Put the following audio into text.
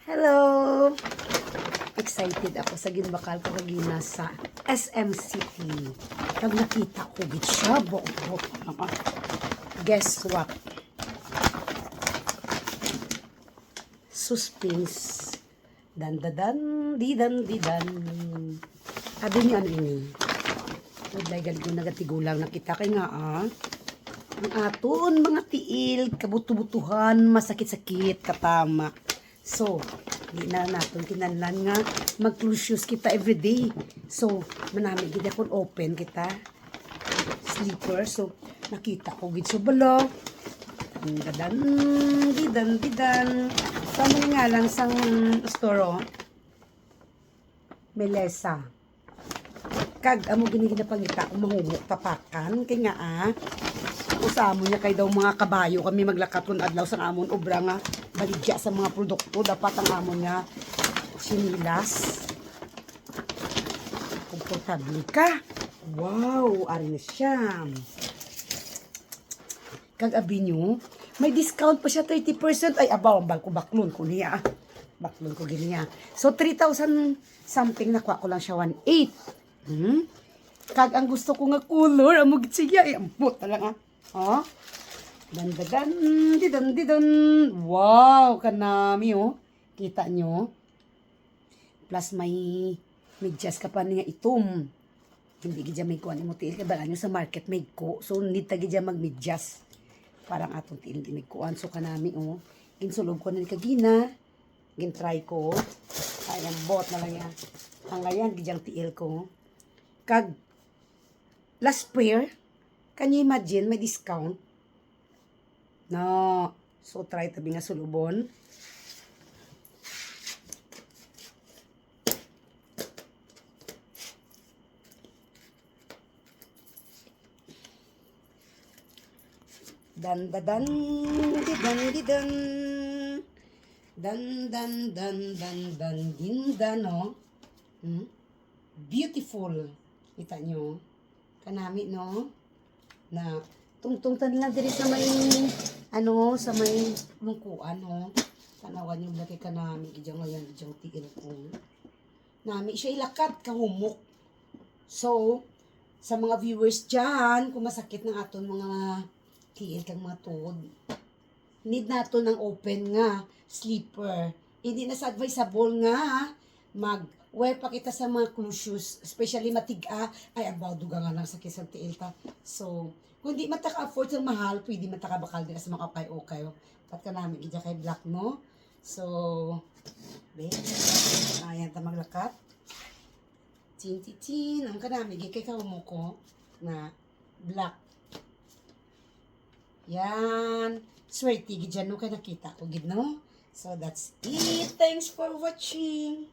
Hello! Excited ako sa ginbakal ko kagina sa SM City. Pag nakita ko, git siya, buo-buo. Guess what? Suspense. Dan-dadan, di-dan. Sabi niyo ano ini? Wala galing nagatigulang nakita kay nga ang aton mga tiil, kabutu-butuhan, masakit-sakit, katama. So, di na natin kinanlan nga mag-close shoes kita everyday. So, manami gid akong open kita sleeper. So, nakita ko gid so balo. Dadan, didan. Sama nga lang sang store Melesa. Kag amo gini pangita kung mahumok tapakan kay nga usamo niya kay daw mga kabayo kami maglakat kun adlaw sang amon obra nga baligya sa mga produkto dapat ang amon nga sinilas. Komportable ka. Wow, ari na siya. Kag abi nyo, may discount pa siya 30%. Ay abaw ang balko baklon ko niya. Baklon ko gini niya. So 3,000 something nakuha ko lang siya 1,800. Kag ang gusto ko nga color amo gid siya ay ambot na lang Oh. Dandadan, didan. Wow, kanami Kita nyo? Plus may medyas ka pa niya itom. Hindi gidya may kuha ni mo tiil. Kadalan nyo sa market may ko. So, hindi ta gidya magmedyas. Parang atong tiil di may kuhan. So, kanami Ginsulog ko na ni kagina. Gintry ko. Ay, ang bot na lang yan. Ang ngayon, gidyang tiil ko. Kag, last pair, can you imagine, may discount? No. So, try tabi nga sulubon. Dan-dadan, didan. Dan, dindan, no? Beautiful. Kita nyo? Kanami, no? Na tungtungtan lang diri sa may sa may mungkuan tanawan yung laki ka nami ijang ngayon ijang tiil ko nami siya ilakat kahumok. So sa mga viewers dyan kung masakit ng aton mga tiil kang mga tuhod, need nato ng open nga sleeper. Hindi na sa advisable nga wear pa kita sa mga close shoes, especially matiga, ay abaw duga nga lang sa kisang tiil ta. So, kung di mataka-afford sa mahal, pwede matakabakal din sa mga okay. Pat ka namin, idya kay black mo. So, ayan ta maglakat. Tin, ang kanami, kay kaumo ko na black. Yan. Swerte, gidyan no kay nakita ko, gid no? So, that's it. Thanks for watching.